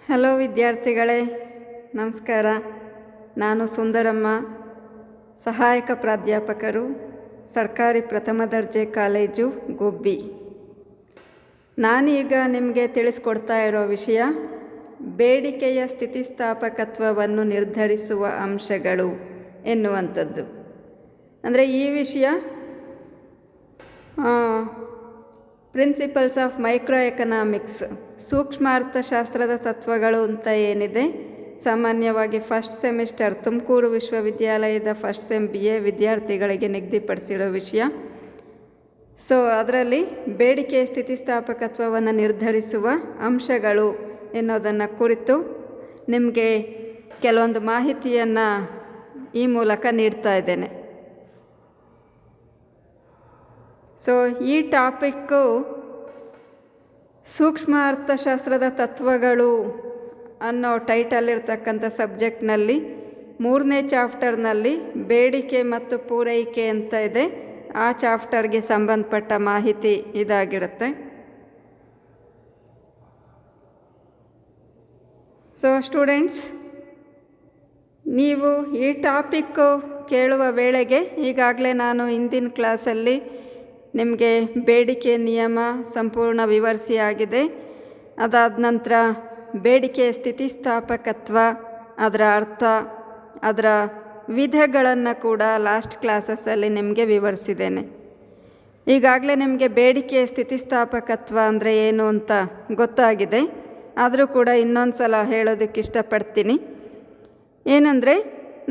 Hello ವಿದ್ಯಾರ್ಥಿಗಳೇ, ನಮಸ್ಕಾರ. ನಾನು ಸುಂದರಮ್ಮ, ಸಹಾಯಕ ಪ್ರಾಧ್ಯಾಪಕರು, ಸರ್ಕಾರಿ ಪ್ರಥಮ ದರ್ಜೆ ಕಾಲೇಜು ಗುಬ್ಬಿ. ನಾನೀಗ ನಿಮಗೆ ತಿಳಿಸ್ಕೊಡ್ತಾ ಇರೋ ವಿಷಯ ಬೇಡಿಕೆಯ ಸ್ಥಿತಿಸ್ಥಾಪಕತ್ವವನ್ನು ನಿರ್ಧರಿಸುವ ಅಂಶಗಳು ಎನ್ನುವಂಥದ್ದು. ಅಂದರೆ ಈ ವಿಷಯ ಪ್ರಿನ್ಸಿಪಲ್ಸ್ ಆಫ್ ಮೈಕ್ರೋ ಎಕನಾಮಿಕ್ಸ್, ಸೂಕ್ಷ್ಮಾರ್ಥಶಾಸ್ತ್ರದ ತತ್ವಗಳು ಅಂತ ಏನಿದೆ, ಸಾಮಾನ್ಯವಾಗಿ ಫಸ್ಟ್ ಸೆಮಿಸ್ಟರ್ ತುಮಕೂರು ವಿಶ್ವವಿದ್ಯಾಲಯದ ಫಸ್ಟ್ ಸೆಮ್ BA ವಿದ್ಯಾರ್ಥಿಗಳಿಗೆ ನಿಗದಿಪಡಿಸಿರೋ ವಿಷಯ. ಸೊ ಅದರಲ್ಲಿ ಬೇಡಿಕೆಯ ಸ್ಥಿತಿಸ್ಥಾಪಕತ್ವವನ್ನು ನಿರ್ಧರಿಸುವ ಅಂಶಗಳು ಎನ್ನುವುದನ್ನು ಕುರಿತು ನಿಮಗೆ ಕೆಲವೊಂದು ಮಾಹಿತಿಯನ್ನು ಈ ಮೂಲಕ ನೀಡ್ತಾ ಇದ್ದೇನೆ. ಸೊ ಈ ಟಾಪಿಕ್ಕು ಸೂಕ್ಷ್ಮ ಅರ್ಥಶಾಸ್ತ್ರದ ತತ್ವಗಳು ಅನ್ನೋ ಟೈಟಲ್ ಇರ್ತಕ್ಕಂಥ ಸಬ್ಜೆಕ್ಟ್ನಲ್ಲಿ 3ನೇ ಚಾಪ್ಟರ್ನಲ್ಲಿ ಬೇಡಿಕೆ ಮತ್ತು ಪೂರೈಕೆ ಅಂತ ಇದೆ. ಆ ಚಾಪ್ಟರ್ಗೆ ಸಂಬಂಧಪಟ್ಟ ಮಾಹಿತಿ ಇದಾಗಿರುತ್ತೆ. ಸೊ ಸ್ಟೂಡೆಂಟ್ಸ್, ನೀವು ಈ ಟಾಪಿಕ್ಕು ಕೇಳುವ ವೇಳೆಗೆ ಈಗಾಗಲೇ ನಾನು ಹಿಂದಿನ ಕ್ಲಾಸಲ್ಲಿ ನಿಮಗೆ ಬೇಡಿಕೆ ನಿಯಮ ಸಂಪೂರ್ಣ ವಿವರಿಸಿ ಆಗಿದೆ. ಅದಾದ ನಂತರ ಬೇಡಿಕೆಯ ಸ್ಥಿತಿಸ್ಥಾಪಕತ್ವ, ಅದರ ಅರ್ಥ, ಅದರ ವಿಧಗಳನ್ನು ಕೂಡ ಲಾಸ್ಟ್ ಕ್ಲಾಸಸ್ಸಲ್ಲಿ ನಿಮಗೆ ವಿವರಿಸಿದ್ದೇನೆ. ಈಗಾಗಲೇ ನಿಮಗೆ ಬೇಡಿಕೆಯ ಸ್ಥಿತಿಸ್ಥಾಪಕತ್ವ ಅಂದರೆ ಏನು ಅಂತ ಗೊತ್ತಾಗಿದೆ. ಆದರೂ ಕೂಡ ಇನ್ನೊಂದು ಸಲ ಹೇಳೋದಕ್ಕೆ ಇಷ್ಟಪಡ್ತೀನಿ. ಏನಂದರೆ,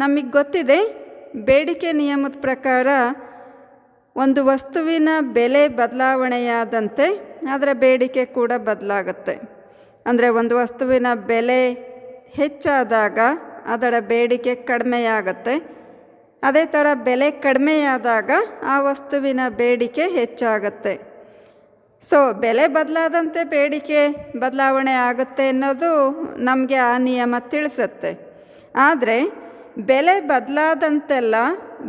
ನಮಗೆ ಗೊತ್ತಿದೆ ಬೇಡಿಕೆ ನಿಯಮದ ಪ್ರಕಾರ ಒಂದು ವಸ್ತುವಿನ ಬೆಲೆ ಬದಲಾವಣೆಯಾದಂತೆ ಅದರ ಬೇಡಿಕೆ ಕೂಡ ಬದಲಾಗುತ್ತೆ. ಅಂದರೆ ಒಂದು ವಸ್ತುವಿನ ಬೆಲೆ ಹೆಚ್ಚಾದಾಗ ಅದರ ಬೇಡಿಕೆ ಕಡಿಮೆಯಾಗುತ್ತೆ. ಅದೇ ಥರ ಬೆಲೆ ಕಡಿಮೆಯಾದಾಗ ಆ ವಸ್ತುವಿನ ಬೇಡಿಕೆ ಹೆಚ್ಚಾಗುತ್ತೆ. ಸೊ ಬೆಲೆ ಬದಲಾದಂತೆ ಬೇಡಿಕೆ ಬದಲಾವಣೆ ಆಗುತ್ತೆ ಅನ್ನೋದು ನಮಗೆ ಆ ನಿಯಮ ತಿಳಿಸುತ್ತೆ. ಆದರೆ ಬೆಲೆ ಬದಲಾದಂತೆಲ್ಲ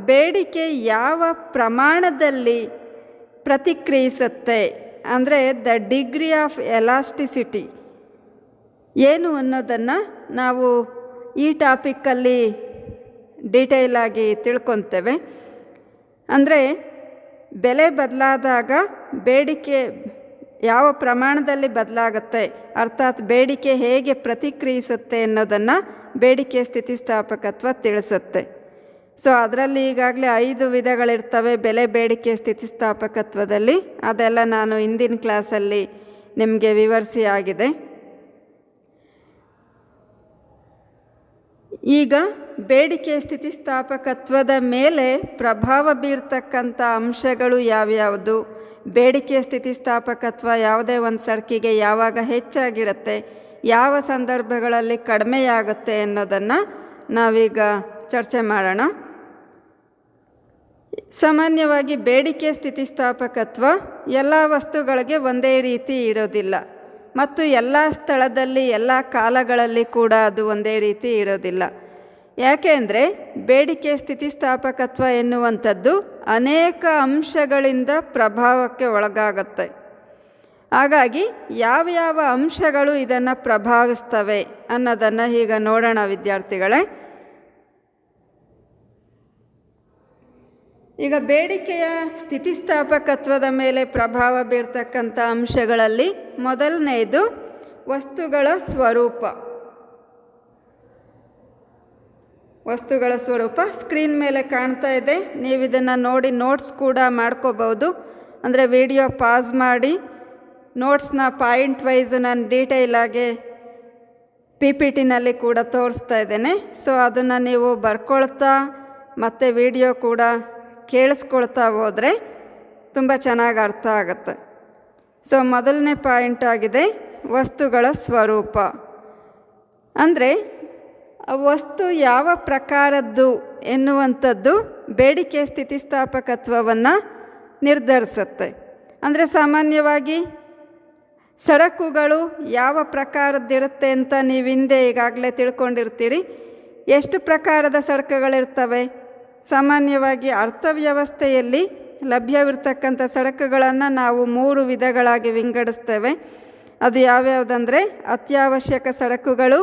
ಬೇಡಿಕೆ ಯಾವ ಪ್ರಮಾಣದಲ್ಲಿ ಪ್ರತಿಕ್ರಿಯಿಸುತ್ತೆ, ಅಂದರೆ ದ ಡಿಗ್ರಿ ಆಫ್ ಎಲಾಸ್ಟಿಸಿಟಿ ಏನು ಅನ್ನೋದನ್ನು ನಾವು ಈ ಟಾಪಿಕ್ಕಲ್ಲಿ ಡೀಟೇಲಾಗಿ ತಿಳ್ಕೊತೇವೆ. ಅಂದರೆ ಬೆಲೆ ಬದಲಾದಾಗ ಬೇಡಿಕೆ ಯಾವ ಪ್ರಮಾಣದಲ್ಲಿ ಬದಲಾಗುತ್ತೆ, ಅರ್ಥಾತ್ ಬೇಡಿಕೆ ಹೇಗೆ ಪ್ರತಿಕ್ರಿಯಿಸುತ್ತೆ ಅನ್ನೋದನ್ನು ಬೇಡಿಕೆ ಸ್ಥಿತಿಸ್ಥಾಪಕತ್ವ ತಿಳಿಸುತ್ತೆ. ಸೊ ಅದರಲ್ಲಿ ಈಗಾಗಲೇ 5 ವಿಧಗಳಿರ್ತವೆ ಬೆಲೆ ಬೇಡಿಕೆ ಸ್ಥಿತಿಸ್ಥಾಪಕತ್ವದಲ್ಲಿ. ಅದೆಲ್ಲ ನಾನು ಹಿಂದಿನ ಕ್ಲಾಸಲ್ಲಿ ನಿಮಗೆ ವಿವರಿಸಿ ಆಗಿದೆ. ಈಗ ಬೇಡಿಕೆ ಸ್ಥಿತಿಸ್ಥಾಪಕತ್ವದ ಮೇಲೆ ಪ್ರಭಾವ ಬೀರ್ತಕ್ಕಂಥ ಅಂಶಗಳು ಯಾವ್ಯಾವುದು, ಬೇಡಿಕೆ ಸ್ಥಿತಿಸ್ಥಾಪಕತ್ವ ಯಾವುದೇ ಒಂದು ಸರಕಿಗೆ ಯಾವಾಗ ಹೆಚ್ಚಾಗಿರುತ್ತೆ, ಯಾವ ಸಂದರ್ಭಗಳಲ್ಲಿ ಕಡಿಮೆಯಾಗುತ್ತೆ ಅನ್ನೋದನ್ನು ನಾವೀಗ ಚರ್ಚೆ ಮಾಡೋಣ. ಸಾಮಾನ್ಯವಾಗಿ ಬೇಡಿಕೆ ಸ್ಥಿತಿಸ್ಥಾಪಕತ್ವ ಎಲ್ಲ ವಸ್ತುಗಳಿಗೆ ಒಂದೇ ರೀತಿ ಇರೋದಿಲ್ಲ ಮತ್ತು ಎಲ್ಲ ಸ್ಥಳದಲ್ಲಿ ಎಲ್ಲ ಕಾಲಗಳಲ್ಲಿ ಕೂಡ ಅದು ಒಂದೇ ರೀತಿ ಇರೋದಿಲ್ಲ. ಯಾಕೆಂದರೆ ಬೇಡಿಕೆ ಸ್ಥಿತಿಸ್ಥಾಪಕತ್ವ ಎನ್ನುವಂಥದ್ದು ಅನೇಕ ಅಂಶಗಳಿಂದ ಪ್ರಭಾವಕ್ಕೆ ಒಳಗಾಗುತ್ತೆ. ಹಾಗಾಗಿ ಯಾವ್ಯಾವ ಅಂಶಗಳು ಇದನ್ನು ಪ್ರಭಾವಿಸ್ತವೆ ಅನ್ನೋದನ್ನು ಈಗ ನೋಡೋಣ ವಿದ್ಯಾರ್ಥಿಗಳೇ. ಈಗ ಬೇಡಿಕೆಯ ಸ್ಥಿತಿಸ್ಥಾಪಕತ್ವದ ಮೇಲೆ ಪ್ರಭಾವ ಬೀರ್ತಕ್ಕಂಥ ಅಂಶಗಳಲ್ಲಿ ಮೊದಲನೆಯದು ವಸ್ತುಗಳ ಸ್ವರೂಪ. ವಸ್ತುಗಳ ಸ್ವರೂಪ ಸ್ಕ್ರೀನ್ ಮೇಲೆ ಕಾಣ್ತಾ ಇದೆ. ನೀವು ಇದನ್ನು ನೋಡಿ ನೋಟ್ಸ್ ಕೂಡ ಮಾಡ್ಕೋಬೋದು. ಅಂದರೆ ವಿಡಿಯೋ ಪಾಸ್ ಮಾಡಿ ನೋಟ್ಸ್ನ ಪಾಯಿಂಟ್ ವೈಸು ನಾನು ಡೀಟೇಲಾಗಿ PPTನಲ್ಲಿ ಕೂಡ ತೋರಿಸ್ತಾ ಇದ್ದೇನೆ. ಸೊ ಅದನ್ನು ನೀವು ಬರ್ಕೊಳ್ತಾ ಮತ್ತು ವಿಡಿಯೋ ಕೂಡ ಕೇಳಿಸ್ಕೊಳ್ತಾ ಹೋದರೆ ತುಂಬ ಚೆನ್ನಾಗಿ ಅರ್ಥ ಆಗುತ್ತೆ. ಸೊ ಮೊದಲನೇ ಪಾಯಿಂಟ್ ಆಗಿದೆ ವಸ್ತುಗಳ ಸ್ವರೂಪ. ಅಂದರೆ ವಸ್ತು ಯಾವ ಪ್ರಕಾರದ್ದು ಎನ್ನುವಂಥದ್ದು ಬೇಡಿಕೆ ಸ್ಥಿತಿಸ್ಥಾಪಕತ್ವವನ್ನು ನಿರ್ಧರಿಸುತ್ತೆ. ಅಂದರೆ ಸಾಮಾನ್ಯವಾಗಿ ಸರಕುಗಳು ಯಾವ ಪ್ರಕಾರದ್ದಿರುತ್ತೆ ಅಂತ ನೀವು ಹಿಂದೆ ಈಗಾಗಲೇ ತಿಳ್ಕೊಂಡಿರ್ತೀರಿ. ಎಷ್ಟು ಪ್ರಕಾರದ ಸರಕುಗಳಿರ್ತವೆ? ಸಾಮಾನ್ಯವಾಗಿ ಅರ್ಥವ್ಯವಸ್ಥೆಯಲ್ಲಿ ಲಭ್ಯವಿರ್ತಕ್ಕಂಥ ಸರಕುಗಳನ್ನು ನಾವು 3 ವಿಧಗಳಾಗಿ ವಿಂಗಡಿಸ್ತೇವೆ. ಅದು ಯಾವ್ಯಾವುದಂದರೆ ಅತ್ಯವಶ್ಯಕ ಸರಕುಗಳು,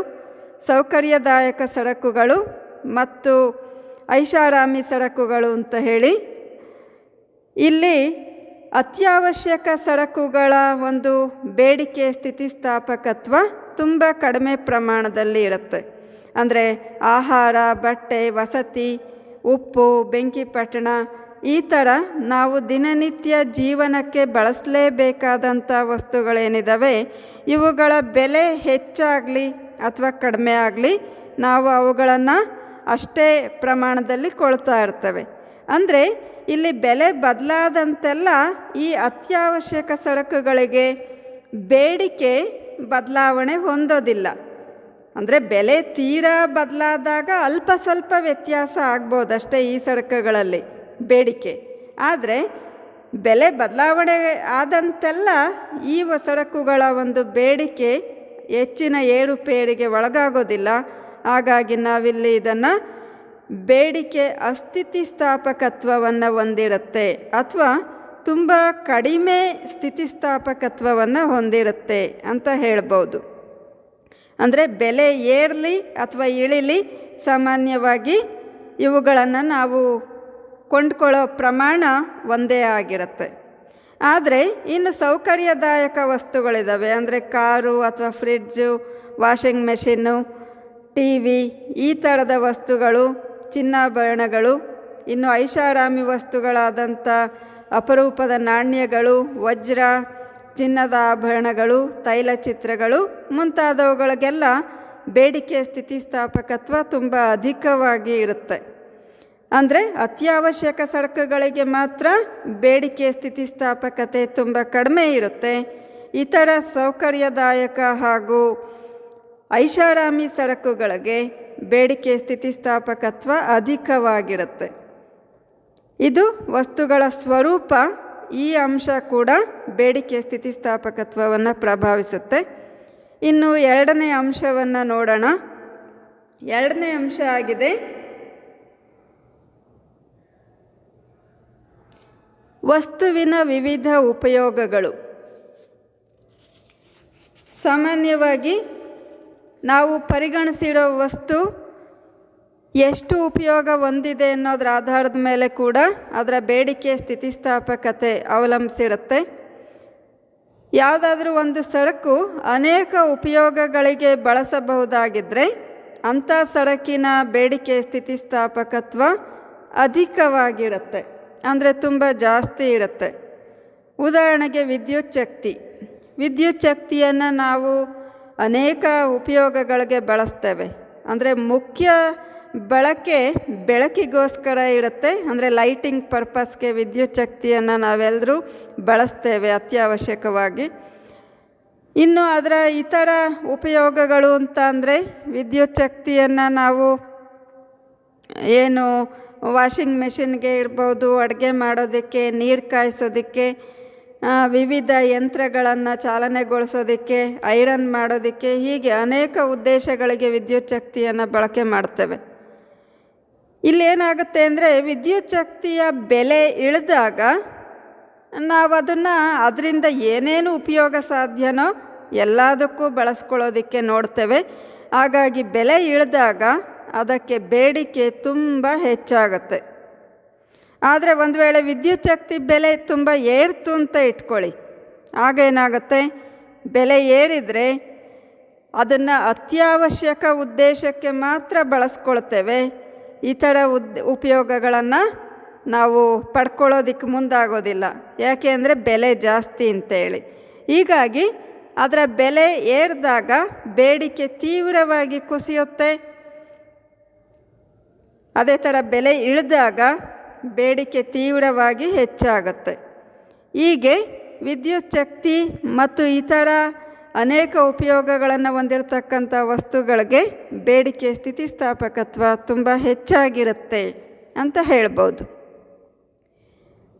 ಸೌಕರ್ಯದಾಯಕ ಸರಕುಗಳು ಮತ್ತು ಐಷಾರಾಮಿ ಸರಕುಗಳು ಅಂತ ಹೇಳಿ. ಇಲ್ಲಿ ಅತ್ಯವಶ್ಯಕ ಸರಕುಗಳ ಒಂದು ಬೇಡಿಕೆ ಸ್ಥಿತಿಸ್ಥಾಪಕತ್ವ ತುಂಬ ಕಡಿಮೆ ಪ್ರಮಾಣದಲ್ಲಿ ಇರುತ್ತೆ. ಅಂದರೆ ಆಹಾರ, ಬಟ್ಟೆ, ವಸತಿ, ಉಪ್ಪು, ಬೆಂಕಿಪಟ್ಟಣ ಈ ಥರ ನಾವು ದಿನನಿತ್ಯ ಜೀವನಕ್ಕೆ ಬಳಸಲೇಬೇಕಾದಂಥ ವಸ್ತುಗಳೇನಿದ್ದಾವೆ ಇವುಗಳ ಬೆಲೆ ಹೆಚ್ಚಾಗಲಿ ಅಥವಾ ಕಡಿಮೆ ಆಗಲಿ ನಾವು ಅವುಗಳನ್ನು ಅಷ್ಟೇ ಪ್ರಮಾಣದಲ್ಲಿ ಕೊಳ್ತಾ ಇರ್ತವೆ. ಅಂದರೆ ಇಲ್ಲಿ ಬೆಲೆ ಬದಲಾದಂತೆಲ್ಲ ಈ ಅತ್ಯವಶ್ಯಕ ಸರಕುಗಳಿಗೆ ಬೇಡಿಕೆ ಬದಲಾವಣೆ ಹೊಂದೋದಿಲ್ಲ. ಅಂದರೆ ಬೆಲೆ ತೀರಾ ಬದಲಾದಾಗ ಅಲ್ಪ ಸ್ವಲ್ಪ ವ್ಯತ್ಯಾಸ ಆಗ್ಬೋದಷ್ಟೇ ಈ ಸರಕುಗಳಲ್ಲಿ ಬೇಡಿಕೆ. ಆದರೆ ಬೆಲೆ ಬದಲಾವಣೆ ಆದಂತೆಲ್ಲ ಈ ಸರಕುಗಳ ಒಂದು ಬೇಡಿಕೆ ಹೆಚ್ಚಿನ ಏರುಪೇರಿಗೆ ಒಳಗಾಗೋದಿಲ್ಲ. ಹಾಗಾಗಿ ನಾವಿಲ್ಲಿ ಇದನ್ನು ಬೇಡಿಕೆ ಅಸ್ಥಿತಿಸ್ಥಾಪಕತ್ವವನ್ನು ಹೊಂದಿರುತ್ತೆ ಅಥವಾ ತುಂಬ ಕಡಿಮೆ ಸ್ಥಿತಿಸ್ಥಾಪಕತ್ವವನ್ನು ಹೊಂದಿರುತ್ತೆ ಅಂತ ಹೇಳ್ಬೋದು. ಅಂದರೆ ಬೆಲೆ ಏರಲಿ ಅಥವಾ ಇಳಿಲಿ ಸಾಮಾನ್ಯವಾಗಿ ಇವುಗಳನ್ನು ನಾವು ಕೊಂಡ್ಕೊಳ್ಳೋ ಪ್ರಮಾಣ ಒಂದೇ ಆಗಿರುತ್ತೆ. ಆದರೆ ಇನ್ನು ಸೌಕರ್ಯದಾಯಕ ವಸ್ತುಗಳಿದ್ದಾವೆ. ಅಂದರೆ ಕಾರು ಅಥವಾ fridge, washing machine, TV ಈ ಥರದ ವಸ್ತುಗಳು, ಚಿನ್ನಾಭರಣಗಳು, ಇನ್ನು ಐಷಾರಾಮಿ ವಸ್ತುಗಳಾದಂಥ ಅಪರೂಪದ ನಾಣ್ಯಗಳು, ವಜ್ರ, ಚಿನ್ನದ ಆಭರಣಗಳು, ತೈಲಚಿತ್ರಗಳು ಮುಂತಾದವುಗಳಿಗೆಲ್ಲ ಬೇಡಿಕೆ ಸ್ಥಿತಿಸ್ಥಾಪಕತ್ವ ತುಂಬ ಅಧಿಕವಾಗಿ ಇರುತ್ತೆ. ಅಂದರೆ ಅತ್ಯವಶ್ಯಕ ಸರಕುಗಳಿಗೆ ಮಾತ್ರ ಬೇಡಿಕೆ ಸ್ಥಿತಿಸ್ಥಾಪಕತೆ ತುಂಬ ಕಡಿಮೆ ಇರುತ್ತೆ. ಇತರ ಸೌಕರ್ಯದಾಯಕ ಹಾಗೂ ಐಷಾರಾಮಿ ಸರಕುಗಳಿಗೆ ಬೇಡಿಕೆ ಸ್ಥಿತಿಸ್ಥಾಪಕತ್ವ ಅಧಿಕವಾಗಿರುತ್ತೆ. ಇದು ವಸ್ತುಗಳ ಸ್ವರೂಪ. ಈ ಅಂಶ ಕೂಡ ಬೇಡಿಕೆ ಸ್ಥಿತಿಸ್ಥಾಪಕತ್ವವನ್ನು ಪ್ರಭಾವಿಸುತ್ತೆ. ಇನ್ನು ಎರಡನೇ ಅಂಶವನ್ನು ನೋಡೋಣ. ಎರಡನೇ ಅಂಶ ಆಗಿದೆ ವಸ್ತುವಿನ ವಿವಿಧ ಉಪಯೋಗಗಳು. ಸಾಮಾನ್ಯವಾಗಿ ನಾವು ಪರಿಗಣಿಸಿರೋ ವಸ್ತು ಎಷ್ಟು ಉಪಯೋಗ ಹೊಂದಿದೆ ಅನ್ನೋದರ ಆಧಾರದ ಮೇಲೆ ಕೂಡ ಅದರ ಬೇಡಿಕೆ ಸ್ಥಿತಿಸ್ಥಾಪಕತೆ ಅವಲಂಬಿಸಿರುತ್ತೆ. ಯಾವುದಾದ್ರೂ ಒಂದು ಸರಕು ಅನೇಕ ಉಪಯೋಗಗಳಿಗೆ ಬಳಸಬಹುದಾಗಿದ್ದರೆ ಅಂಥ ಸರಕಿನ ಬೇಡಿಕೆ ಸ್ಥಿತಿಸ್ಥಾಪಕತ್ವ ಅಧಿಕವಾಗಿರುತ್ತೆ. ಅಂದರೆ ತುಂಬ ಜಾಸ್ತಿ ಇರುತ್ತೆ. ಉದಾಹರಣೆಗೆ ವಿದ್ಯುತ್ ಶಕ್ತಿ. ವಿದ್ಯುತ್ ಶಕ್ತಿಯನ್ನು ನಾವು ಅನೇಕ ಉಪಯೋಗಗಳಿಗೆ ಬಳಸ್ತೇವೆ. ಅಂದರೆ ಮುಖ್ಯ ಬಳಕೆ ಬೆಳಕಿಗೋಸ್ಕರ ಇರುತ್ತೆ. ಅಂದರೆ ಲೈಟಿಂಗ್ ಪರ್ಪಸ್ಗೆ ವಿದ್ಯುತ್ ಶಕ್ತಿಯನ್ನು ನಾವೆಲ್ಲರೂ ಬಳಸ್ತೇವೆ ಅತ್ಯವಶ್ಯಕವಾಗಿ. ಇನ್ನು ಅದರ ಇತರ ಉಪಯೋಗಗಳು ಅಂತ ಅಂದರೆ ವಿದ್ಯುತ್ ಶಕ್ತಿಯನ್ನು ನಾವು ಏನು ವಾಷಿಂಗ್ ಮೆಷಿನ್ಗೆ ಇರ್ಬೋದು, ಅಡುಗೆ ಮಾಡೋದಕ್ಕೆ, ನೀರು ಕಾಯಿಸೋದಕ್ಕೆ, ವಿವಿಧ ಯಂತ್ರಗಳನ್ನು ಚಾಲನೆಗೊಳಿಸೋದಕ್ಕೆ, ಐರನ್ ಮಾಡೋದಕ್ಕೆ, ಹೀಗೆ ಅನೇಕ ಉದ್ದೇಶಗಳಿಗೆ ವಿದ್ಯುತ್ ಶಕ್ತಿಯನ್ನು ಬಳಕೆ ಮಾಡ್ತೇವೆ. ಇಲ್ಲೇನಾಗುತ್ತೆ ಅಂದರೆ ವಿದ್ಯುತ್ ಶಕ್ತಿಯ ಬೆಲೆ ಇಳಿದಾಗ ನಾವು ಅದನ್ನು ಅದರಿಂದ ಏನೇನು ಉಪಯೋಗ ಸಾಧ್ಯನೋ ಎಲ್ಲದಕ್ಕೂ ಬಳಸ್ಕೊಳ್ಳೋದಕ್ಕೆ ನೋಡ್ತೇವೆ. ಹಾಗಾಗಿ ಬೆಲೆ ಇಳಿದಾಗ ಅದಕ್ಕೆ ಬೇಡಿಕೆ ತುಂಬ ಹೆಚ್ಚಾಗುತ್ತೆ. ಆದರೆ ಒಂದು ವೇಳೆ ವಿದ್ಯುತ್ ಶಕ್ತಿ ಬೆಲೆ ತುಂಬ ಏರ್ತು ಅಂತ ಇಟ್ಕೊಳ್ಳಿ, ಆಗೇನಾಗುತ್ತೆ, ಬೆಲೆ ಏರಿದರೆ ಅದನ್ನು ಅತ್ಯವಶ್ಯಕ ಉದ್ದೇಶಕ್ಕೆ ಮಾತ್ರ ಬಳಸ್ಕೊಳ್ತೇವೆ. ಇತರ ಉಪಯೋಗಗಳನ್ನು ನಾವು ಪಡ್ಕೊಳ್ಳೋದಕ್ಕೆ ಮುಂದಾಗೋದಿಲ್ಲ. ಯಾಕೆ ಅಂದರೆ ಬೆಲೆ ಜಾಸ್ತಿ ಅಂತೇಳಿ. ಹೀಗಾಗಿ ಅದರ ಬೆಲೆ ಏರಿದಾಗ ಬೇಡಿಕೆ ತೀವ್ರವಾಗಿ ಕುಸಿಯುತ್ತೆ. ಅದೇ ಥರ ಬೆಲೆ ಇಳಿದಾಗ ಬೇಡಿಕೆ ತೀವ್ರವಾಗಿ ಹೆಚ್ಚಾಗುತ್ತೆ. ಹೀಗೆ ವಿದ್ಯುತ್ ಶಕ್ತಿ ಮತ್ತು ಇತರ ಅನೇಕ ಉಪಯೋಗಗಳನ್ನು ಹೊಂದಿರತಕ್ಕಂಥ ವಸ್ತುಗಳಿಗೆ ಬೇಡಿಕೆ ಸ್ಥಿತಿಸ್ಥಾಪಕತ್ವ ತುಂಬ ಹೆಚ್ಚಾಗಿರುತ್ತೆ ಅಂತ ಹೇಳ್ಬೋದು.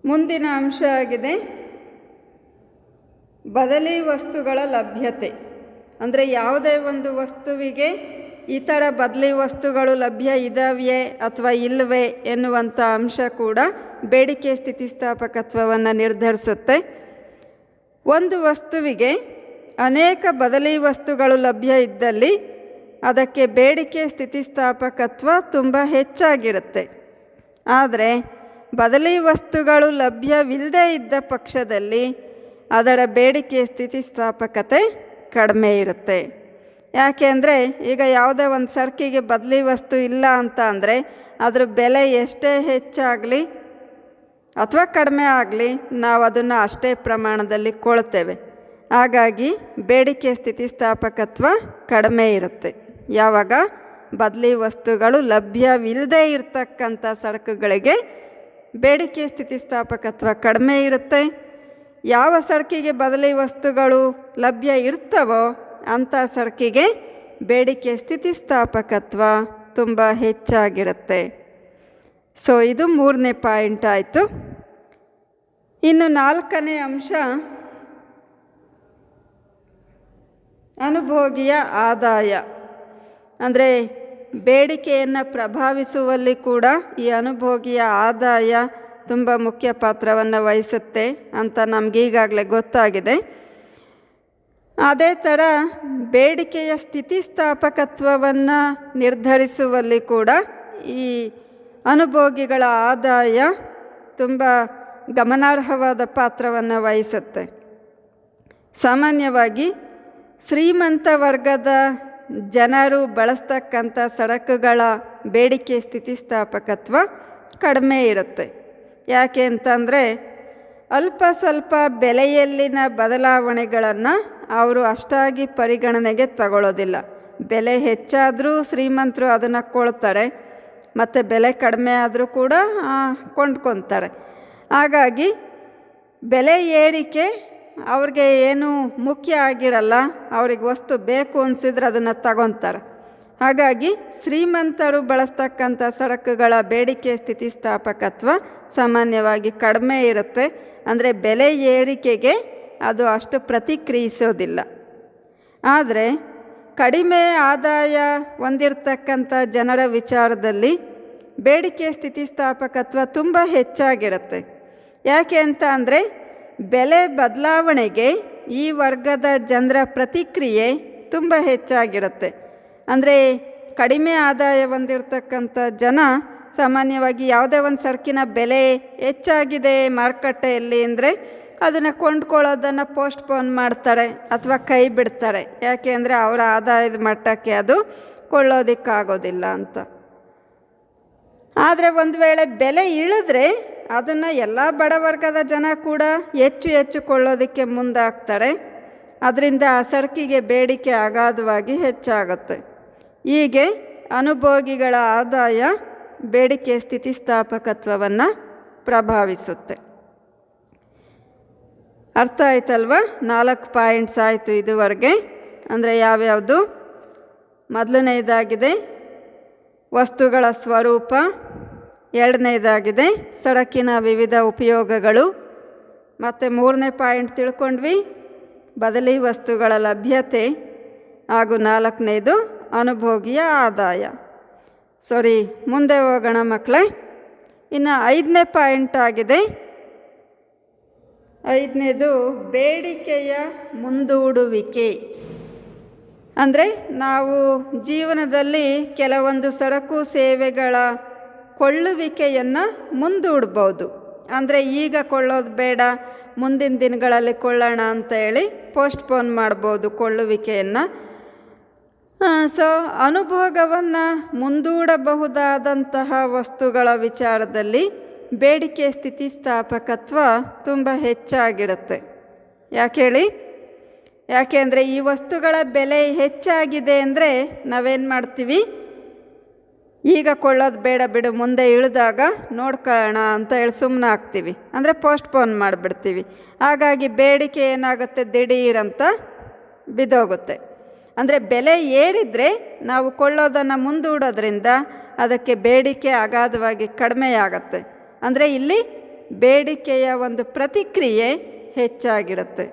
ಮುಂದಿನ ಅಂಶ ಆಗಿದೆ ಬದಲಿ ವಸ್ತುಗಳ ಲಭ್ಯತೆ. ಅಂದರೆ ಯಾವುದೇ ಒಂದು ವಸ್ತುವಿಗೆ ಇತರ ಬದಲಿ ವಸ್ತುಗಳು ಲಭ್ಯ ಇದ್ದಾವೆಯೇ ಅಥವಾ ಇಲ್ಲವೇ ಎನ್ನುವಂಥ ಅಂಶ ಕೂಡ ಬೇಡಿಕೆ ಸ್ಥಿತಿಸ್ಥಾಪಕತ್ವವನ್ನು ನಿರ್ಧರಿಸುತ್ತೆ. ಒಂದು ವಸ್ತುವಿಗೆ ಅನೇಕ ಬದಲಿ ವಸ್ತುಗಳು ಲಭ್ಯ ಇದ್ದಲ್ಲಿ ಅದಕ್ಕೆ ಬೇಡಿಕೆ ಸ್ಥಿತಿಸ್ಥಾಪಕತ್ವ ತುಂಬ ಹೆಚ್ಚಾಗಿರುತ್ತೆ. ಆದರೆ ಬದಲಿ ವಸ್ತುಗಳು ಲಭ್ಯವಿಲ್ಲದೇ ಇದ್ದ ಪಕ್ಷದಲ್ಲಿ ಅದರ ಬೇಡಿಕೆ ಸ್ಥಿತಿಸ್ಥಾಪಕತೆ ಕಡಿಮೆ ಇರುತ್ತೆ. ಯಾಕೆಂದರೆ ಈಗ ಯಾವುದೇ ಒಂದು ಸರಕಿಗೆ ಬದಲಿ ವಸ್ತು ಇಲ್ಲ ಅಂತ ಅಂದರೆ ಅದ್ರ ಬೆಲೆ ಎಷ್ಟೇ ಹೆಚ್ಚಾಗಲಿ ಅಥವಾ ಕಡಿಮೆ ಆಗಲಿ ನಾವು ಅದನ್ನು ಅಷ್ಟೇ ಪ್ರಮಾಣದಲ್ಲಿ ಕೊಳ್ಳುತ್ತೇವೆ. ಹಾಗಾಗಿ ಬೇಡಿಕೆ ಸ್ಥಿತಿಸ್ಥಾಪಕತ್ವ ಕಡಿಮೆ ಇರುತ್ತೆ. ಯಾವಾಗ ಬದಲಿ ವಸ್ತುಗಳು ಲಭ್ಯವಿಲ್ಲದೆ ಇರತಕ್ಕಂಥ ಸರಕುಗಳಿಗೆ ಬೇಡಿಕೆ ಸ್ಥಿತಿಸ್ಥಾಪಕತ್ವ ಕಡಿಮೆ ಇರುತ್ತೆ. ಯಾವ ಸರಕಿಗೆ ಬದಲಿ ವಸ್ತುಗಳು ಲಭ್ಯ ಇರ್ತವೋ ಅಂಥ ಸರಕಿಗೆ ಬೇಡಿಕೆ ಸ್ಥಿತಿಸ್ಥಾಪಕತ್ವ ತುಂಬ ಹೆಚ್ಚಾಗಿರುತ್ತೆ. ಸೊ ಇದು 3ನೇ ಪಾಯಿಂಟ್ ಆಯಿತು. ಇನ್ನು 4ನೇ ಅಂಶ ಅನುಭೋಗಿಯ ಆದಾಯ. ಅಂದರೆ ಬೇಡಿಕೆಯನ್ನು ಪ್ರಭಾವಿಸುವಲ್ಲಿ ಕೂಡ ಈ ಅನುಭೋಗಿಯ ಆದಾಯ ತುಂಬ ಮುಖ್ಯ ಪಾತ್ರವನ್ನು ವಹಿಸುತ್ತೆ ಅಂತ ನಮಗೀಗಾಗಲೇ ಗೊತ್ತಾಗಿದೆ. ಅದೇ ಥರ ಬೇಡಿಕೆಯ ಸ್ಥಿತಿಸ್ಥಾಪಕತ್ವವನ್ನು ನಿರ್ಧರಿಸುವಲ್ಲಿ ಕೂಡ ಈ ಅನುಭೋಗಿಗಳ ಆದಾಯ ತುಂಬ ಗಮನಾರ್ಹವಾದ ಪಾತ್ರವನ್ನು ವಹಿಸುತ್ತೆ. ಸಾಮಾನ್ಯವಾಗಿ ಶ್ರೀಮಂತ ವರ್ಗದ ಜನರು ಬಳಸ್ತಕ್ಕಂಥ ಸರಕುಗಳ ಬೇಡಿಕೆ ಸ್ಥಿತಿಸ್ಥಾಪಕತ್ವ ಕಡಿಮೆ ಇರುತ್ತೆ. ಯಾಕೆ ಅಂತಂದರೆ ಅಲ್ಪ ಸ್ವಲ್ಪ ಬೆಲೆಯಲ್ಲಿನ ಬದಲಾವಣೆಗಳನ್ನು ಅವರು ಅಷ್ಟಾಗಿ ಪರಿಗಣನೆಗೆ ತಗೊಳ್ಳೋದಿಲ್ಲ. ಬೆಲೆ ಹೆಚ್ಚಾದರೂ ಶ್ರೀಮಂತರು ಅದನ್ನು ಕೊಳ್ತಾರೆ, ಮತ್ತು ಬೆಲೆ ಕಡಿಮೆ ಆದರೂ ಕೂಡ ಕೊಂಡ್ಕೊತಾರೆ. ಹಾಗಾಗಿ ಬೆಲೆ ಏರಿಕೆ ಅವ್ರಿಗೆ ಏನೂ ಮುಖ್ಯ ಆಗಿರಲ್ಲ. ಅವ್ರಿಗೆ ವಸ್ತು ಬೇಕು ಅನಿಸಿದ್ರೆ ಅದನ್ನು ತಗೊತಾರೆ. ಹಾಗಾಗಿ ಶ್ರೀಮಂತರು ಬಳಸ್ತಕ್ಕಂಥ ಸರಕುಗಳ ಬೇಡಿಕೆ ಸ್ಥಿತಿಸ್ಥಾಪಕತ್ವ ಸಾಮಾನ್ಯವಾಗಿ ಕಡಿಮೆ ಇರುತ್ತೆ. ಅಂದರೆ ಬೆಲೆ ಏರಿಕೆಗೆ ಅದು ಅಷ್ಟು ಪ್ರತಿಕ್ರಿಯಿಸೋದಿಲ್ಲ. ಆದರೆ ಕಡಿಮೆ ಆದಾಯ ಹೊಂದಿರತಕ್ಕಂಥ ಜನರ ವಿಚಾರದಲ್ಲಿ ಬೇಡಿಕೆ ಸ್ಥಿತಿಸ್ಥಾಪಕತ್ವ ತುಂಬ ಹೆಚ್ಚಾಗಿರುತ್ತೆ. ಯಾಕೆ ಅಂತ ಅಂದರೆ ಬೆಲೆ ಬದಲಾವಣೆಗೆ ಈ ವರ್ಗದ ಜನರ ಪ್ರತಿಕ್ರಿಯೆ ತುಂಬ ಹೆಚ್ಚಾಗಿರುತ್ತೆ. ಅಂದರೆ ಕಡಿಮೆ ಆದಾಯ ಹೊಂದಿರತಕ್ಕಂಥ ಜನ ಸಾಮಾನ್ಯವಾಗಿ ಯಾವುದೇ ಒಂದು ಸರಕಿನ ಬೆಲೆ ಹೆಚ್ಚಾಗಿದೆ ಮಾರುಕಟ್ಟೆಯಲ್ಲಿ ಅಂದರೆ ಅದನ್ನು ಕೊಂಡ್ಕೊಳ್ಳೋದನ್ನು ಪೋಸ್ಟ್ಪೋನ್ ಮಾಡ್ತಾರೆ ಅಥವಾ ಕೈ ಬಿಡ್ತಾರೆ. ಯಾಕೆ ಅಂದರೆ ಅವರ ಆದಾಯದ ಮಟ್ಟಕ್ಕೆ ಅದು ಕೊಳ್ಳೋದಕ್ಕಾಗೋದಿಲ್ಲ ಅಂತ. ಆದರೆ ಒಂದು ವೇಳೆ ಬೆಲೆ ಇಳಿದ್ರೆ ಅದನ್ನು ಎಲ್ಲ ಬಡವರ್ಗದ ಜನ ಕೂಡ ಹೆಚ್ಚು ಕೊಳ್ಳೋದಕ್ಕೆ ಮುಂದಾಗ್ತಾರೆ. ಅದರಿಂದ ಆ ಸರಕಿಗೆ ಬೇಡಿಕೆ ಅಗಾಧವಾಗಿ ಹೆಚ್ಚಾಗುತ್ತೆ. ಹೀಗೆ ಅನುಭೋಗಿಗಳ ಆದಾಯ ಬೇಡಿಕೆ ಸ್ಥಿತಿಸ್ಥಾಪಕತ್ವವನ್ನು ಪ್ರಭಾವಿಸುತ್ತೆ. ಅರ್ಥ ಆಯ್ತಲ್ವ? 4 ಪಾಯಿಂಟ್ಸ್ ಆಯಿತು ಇದುವರೆಗೆ. ಅಂದರೆ ಯಾವ್ಯಾವುದು? ಮೊದಲನೇದಾಗಿದೆ ವಸ್ತುಗಳ ಸ್ವರೂಪ, ಎರಡನೇದಾಗಿದೆ ಸರಕಿನ ವಿವಿಧ ಉಪಯೋಗಗಳು, ಮತ್ತು 3ನೇ ಪಾಯಿಂಟ್ ತಿಳ್ಕೊಂಡ್ವಿ ಬದಲಿ ವಸ್ತುಗಳ ಲಭ್ಯತೆ, ಹಾಗೂ 4ನೇದು ಅನುಭೋಗಿಯ ಆದಾಯ. ಸರಿ, ಮುಂದೆ ಹೋಗೋಣ ಮಕ್ಕಳೇ. ಇನ್ನು 5ನೇ ಪಾಯಿಂಟ್ ಆಗಿದೆ. 5ನೇದು ಬೇಡಿಕೆಯ ಮುಂದೂಡುವಿಕೆ. ಅಂದರೆ ನಾವು ಜೀವನದಲ್ಲಿ ಕೆಲವೊಂದು ಸರಕು ಸೇವೆಗಳ ಕೊಳ್ಳುವಿಕೆಯನ್ನು ಮುಂದೂಡ್ಬೋದು. ಅಂದರೆ ಈಗ ಕೊಳ್ಳೋದು ಬೇಡ, ಮುಂದಿನ ದಿನಗಳಲ್ಲಿ ಕೊಳ್ಳೋಣ ಅಂತ ಹೇಳಿ ಪೋಸ್ಟ್ಪೋನ್ ಮಾಡ್ಬೋದು ಕೊಳ್ಳುವಿಕೆಯನ್ನು. ಸೊ ಅನುಭೋಗವನ್ನು ಮುಂದೂಡಬಹುದಾದಂತಹ ವಸ್ತುಗಳ ವಿಚಾರದಲ್ಲಿ ಬೇಡಿಕೆ ಸ್ಥಿತಿಸ್ಥಾಪಕತ್ವ ತುಂಬ ಹೆಚ್ಚಾಗಿರುತ್ತೆ. ಯಾಕೆ ಹೇಳಿ? ಯಾಕೆ ಅಂದರೆ ಈ ವಸ್ತುಗಳ ಬೆಲೆ ಹೆಚ್ಚಾಗಿದೆ ಅಂದರೆ ನಾವೇನು ಮಾಡ್ತೀವಿ, ಈಗ ಕೊಳ್ಳೋದು ಬೇಡ ಬಿಡು, ಮುಂದೆ ಇಳಿದಾಗ ನೋಡ್ಕೊಳ್ಳೋಣ ಅಂತ ಹೇಳಿ ಸುಮ್ಮನೆ ಆಗ್ತೀವಿ. ಅಂದರೆ ಪೋಸ್ಟ್ಪೋನ್ ಮಾಡಿಬಿಡ್ತೀವಿ. ಹಾಗಾಗಿ ಬೇಡಿಕೆ ಏನಾಗುತ್ತೆ, ದಿಢೀರಂತ ಬಿದ್ದೋಗುತ್ತೆ. ಅಂದರೆ ಬೆಲೆ ಏರಿದರೆ ನಾವು ಕೊಳ್ಳೋದನ್ನು ಮುಂದೂಡೋದ್ರಿಂದ ಅದಕ್ಕೆ ಬೇಡಿಕೆ ಅಗಾಧವಾಗಿ ಕಡಿಮೆಯಾಗತ್ತೆ. ಅಂದರೆ ಇಲ್ಲಿ ಬೇಡಿಕೆಯ ಒಂದು ಪ್ರತಿಕ್ರಿಯೆ ಹೆಚ್ಚಾಗಿರುತ್ತೆ.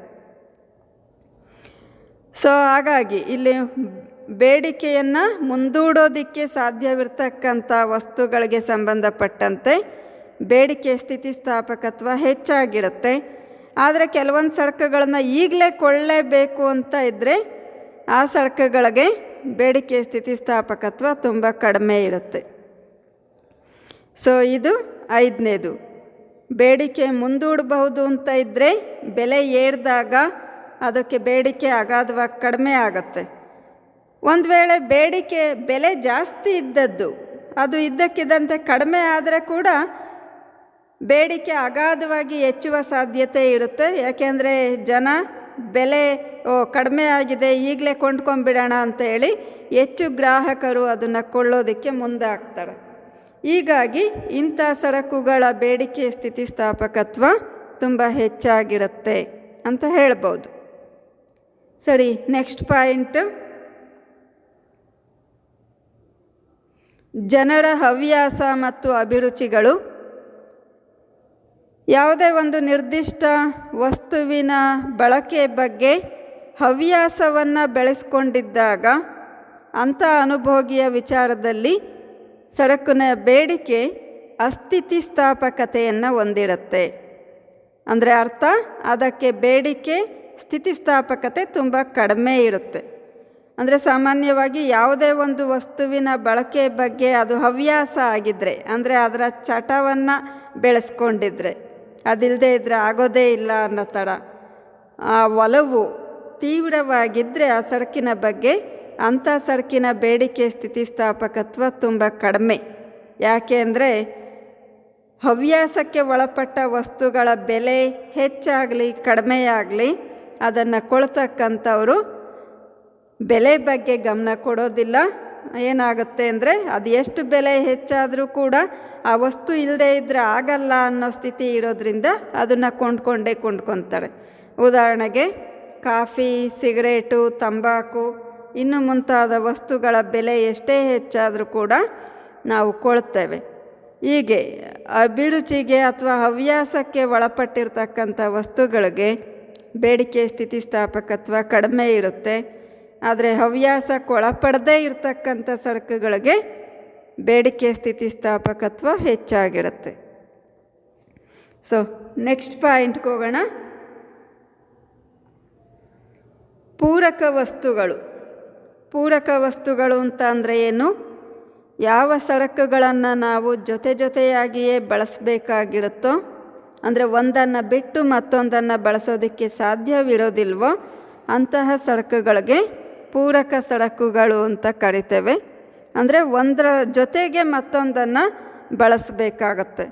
ಸೊ ಹಾಗಾಗಿ ಇಲ್ಲಿ ಬೇಡಿಕೆಯನ್ನು ಮುಂದೂಡೋದಕ್ಕೆ ಸಾಧ್ಯವಿರ್ತಕ್ಕಂಥ ವಸ್ತುಗಳಿಗೆ ಸಂಬಂಧಪಟ್ಟಂತೆ ಬೇಡಿಕೆ ಸ್ಥಿತಿಸ್ಥಾಪಕತ್ವ ಹೆಚ್ಚಾಗಿರುತ್ತೆ. ಆದರೆ ಕೆಲವೊಂದು ಸರಕುಗಳನ್ನ ಈಗಲೇ ಕೊಳ್ಳೇಬೇಕು ಅಂತ ಇದ್ದರೆ ಆ ಸರಕುಗಳಿಗೆ ಬೇಡಿಕೆ ಸ್ಥಿತಿಸ್ಥಾಪಕತ್ವ ತುಂಬ ಕಡಿಮೆ ಇರುತ್ತೆ. ಸೊ ಇದು 5ನೇದು. ಬೇಡಿಕೆ ಮುಂದೂಡಬಹುದು ಅಂತ ಇದ್ದರೆ ಬೆಲೆ ಏರಿದಾಗ ಅದಕ್ಕೆ ಬೇಡಿಕೆ ಅಗಾಧವಾಗಿ ಕಡಿಮೆ ಆಗುತ್ತೆ. ಒಂದು ವೇಳೆ ಬೇಡಿಕೆ ಬೆಲೆ ಜಾಸ್ತಿ ಇದ್ದದ್ದು ಅದು ಇದ್ದಕ್ಕಿದ್ದಂತೆ ಕಡಿಮೆ ಆದರೆ ಕೂಡ ಬೇಡಿಕೆ ಅಗಾಧವಾಗಿ ಹೆಚ್ಚುವ ಸಾಧ್ಯತೆ ಇರುತ್ತೆ. ಯಾಕೆಂದರೆ ಜನ ಬೆಲೆ ಕಡಿಮೆ ಆಗಿದೆ ಈಗಲೇ ಕೊಂಡ್ಕೊಂಡ್ಬಿಡೋಣ ಅಂತೇಳಿ ಹೆಚ್ಚು ಗ್ರಾಹಕರು ಅದನ್ನು ಕೊಳ್ಳೋದಕ್ಕೆ ಮುಂದಾಗ್ತಾರೆ. ಹೀಗಾಗಿ ಇಂಥ ಸರಕುಗಳ ಬೇಡಿಕೆ ಸ್ಥಿತಿಸ್ಥಾಪಕತ್ವ ತುಂಬ ಹೆಚ್ಚಾಗಿರುತ್ತೆ ಅಂತ ಹೇಳ್ಬೋದು. ಸರಿ, ನೆಕ್ಸ್ಟ್ ಪಾಯಿಂಟು, ಜನರ ಹವ್ಯಾಸ ಮತ್ತು ಅಭಿರುಚಿಗಳು. ಯಾವುದೇ ಒಂದು ನಿರ್ದಿಷ್ಟ ವಸ್ತುವಿನ ಬಳಕೆ ಬಗ್ಗೆ ಹವ್ಯಾಸವನ್ನು ಬೆಳೆಸ್ಕೊಂಡಿದ್ದಾಗ ಅಂಥ ಅನುಭೋಗಿಯ ವಿಚಾರದಲ್ಲಿ ಸರಕಿನ ಬೇಡಿಕೆ ಅಸ್ಥಿತಿಸ್ಥಾಪಕತೆಯನ್ನು ಹೊಂದಿರುತ್ತೆ. ಅಂದರೆ ಅರ್ಥ, ಅದಕ್ಕೆ ಬೇಡಿಕೆ ಸ್ಥಿತಿಸ್ಥಾಪಕತೆ ತುಂಬ ಕಡಿಮೆ ಇರುತ್ತೆ. ಅಂದರೆ ಸಾಮಾನ್ಯವಾಗಿ ಯಾವುದೇ ಒಂದು ವಸ್ತುವಿನ ಬಳಕೆ ಬಗ್ಗೆ ಅದು ಹವ್ಯಾಸ ಆಗಿದ್ದರೆ, ಅಂದರೆ ಅದರ ಚಟವನ್ನು ಬೆಳೆಸ್ಕೊಂಡಿದ್ರೆ, ಅದಿಲ್ಲದೆ ಇದ್ದರೆ ಆಗೋದೇ ಇಲ್ಲ ಅನ್ನೋ ಥರ ಆ ಒಲವು ತೀವ್ರವಾಗಿದ್ದರೆ ಆ ಸರಕಿನ ಬಗ್ಗೆ, ಅಂಥ ಸರಕಿನ ಬೇಡಿಕೆ ಸ್ಥಿತಿಸ್ಥಾಪಕತ್ವ ತುಂಬ ಕಡಿಮೆ. ಯಾಕೆ ಅಂದರೆ ಹವ್ಯಾಸಕ್ಕೆ ಒಳಪಟ್ಟ ವಸ್ತುಗಳ ಬೆಲೆ ಹೆಚ್ಚಾಗಲಿ ಕಡಿಮೆಯಾಗಲಿ ಅದನ್ನು ಕೊಳ್ತಕ್ಕಂಥವರು ಬೆಲೆ ಬಗ್ಗೆ ಗಮನ ಕೊಡೋದಿಲ್ಲ. ಏನಾಗುತ್ತೆ ಅಂದರೆ ಅದು ಎಷ್ಟು ಬೆಲೆ ಹೆಚ್ಚಾದರೂ ಕೂಡ ಆ ವಸ್ತು ಇಲ್ಲದೇ ಇದ್ದರೆ ಆಗಲ್ಲ ಅನ್ನೋ ಸ್ಥಿತಿ ಇರೋದ್ರಿಂದ ಅದನ್ನು ಕೊಂಡ್ಕೊತಾರೆ. ಉದಾಹರಣೆಗೆ ಕಾಫಿ, ಸಿಗರೇಟು, ತಂಬಾಕು ಇನ್ನು ಮುಂತಾದ ವಸ್ತುಗಳ ಬೆಲೆ ಎಷ್ಟೇ ಹೆಚ್ಚಾದರೂ ಕೂಡ ನಾವು ಕೊಳ್ತೇವೆ. ಹೀಗೆ ಅಭಿರುಚಿಗೆ ಅಥವಾ ಹವ್ಯಾಸಕ್ಕೆ ಒಳಪಟ್ಟಿರ್ತಕ್ಕಂಥ ವಸ್ತುಗಳಿಗೆ ಬೇಡಿಕೆ ಸ್ಥಿತಿಸ್ಥಾಪಕತ್ವ ಕಡಿಮೆ ಇರುತ್ತೆ. ಆದರೆ ಹವ್ಯಾಸಕ್ಕೆ ಒಳಪಡದೇ ಇರತಕ್ಕಂಥ ಸರಕುಗಳಿಗೆ ಬೇಡಿಕೆ ಸ್ಥಿತಿಸ್ಥಾಪಕತ್ವ ಹೆಚ್ಚಾಗಿರುತ್ತೆ. ಸೊ ನೆಕ್ಸ್ಟ್ ಪಾಯಿಂಟ್ಗೆ ಹೋಗೋಣ. ಪೂರಕ ವಸ್ತುಗಳು. ಪೂರಕ ವಸ್ತುಗಳು ಅಂತ ಅಂದರೆ ಏನು? ಯಾವ ಸರಕುಗಳನ್ನು ನಾವು ಜೊತೆಯಾಗಿಯೇ ಬಳಸಬೇಕಾಗಿರುತ್ತೋ, ಅಂದರೆ ಒಂದನ್ನು ಬಿಟ್ಟು ಮತ್ತೊಂದನ್ನು ಬಳಸೋದಕ್ಕೆ ಸಾಧ್ಯವಿರೋದಿಲ್ವೋ ಅಂತಹ ಸರಕುಗಳಿಗೆ ಪೂರಕ ಸರಕುಗಳು ಅಂತ ಕರಿತೇವೆ. ಅಂದರೆ ಒಂದರ ಜೊತೆಗೆ ಮತ್ತೊಂದನ್ನು ಬಳಸಬೇಕಾಗತ್ತೆ.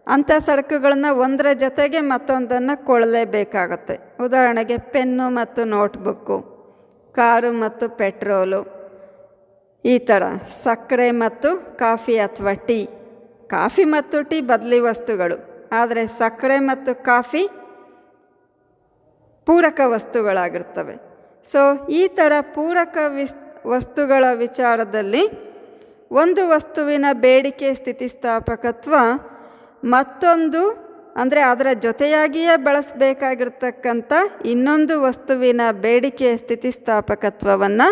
ಅಂಥ ಸರಕುಗಳನ್ನ ಒಂದರ ಜೊತೆಗೆ ಮತ್ತೊಂದನ್ನು ಕೊಳ್ಳಲೇಬೇಕಾಗತ್ತೆ. ಉದಾಹರಣೆಗೆ ಪೆನ್ನು ಮತ್ತು ನೋಟ್ಬುಕ್ಕು, ಕಾರು ಮತ್ತು ಪೆಟ್ರೋಲು, ಈ ಥರ ಸಕ್ಕರೆ ಮತ್ತು ಕಾಫಿ ಅಥವಾ ಟೀ. ಕಾಫಿ ಮತ್ತು ಟೀ ಬದಲಿ ವಸ್ತುಗಳು, ಆದರೆ ಸಕ್ಕರೆ ಮತ್ತು ಕಾಫಿ ಪೂರಕ ವಸ್ತುಗಳಾಗಿರ್ತವೆ. ಸೊ ಈ ಥರ ಪೂರಕ ವಸ್ತುಗಳ ವಿಚಾರದಲ್ಲಿ ಒಂದು ವಸ್ತುವಿನ ಬೇಡಿಕೆ ಸ್ಥಿತಿಸ್ಥಾಪಕತ್ವ ಮತ್ತೊಂದು, ಅಂದರೆ ಅದರ ಜೊತೆಯಾಗಿಯೇ ಬಳಸಬೇಕಾಗಿರ್ತಕ್ಕಂಥ ಇನ್ನೊಂದು ವಸ್ತುವಿನ ಬೇಡಿಕೆ ಸ್ಥಿತಿಸ್ಥಾಪಕತ್ವವನ್ನು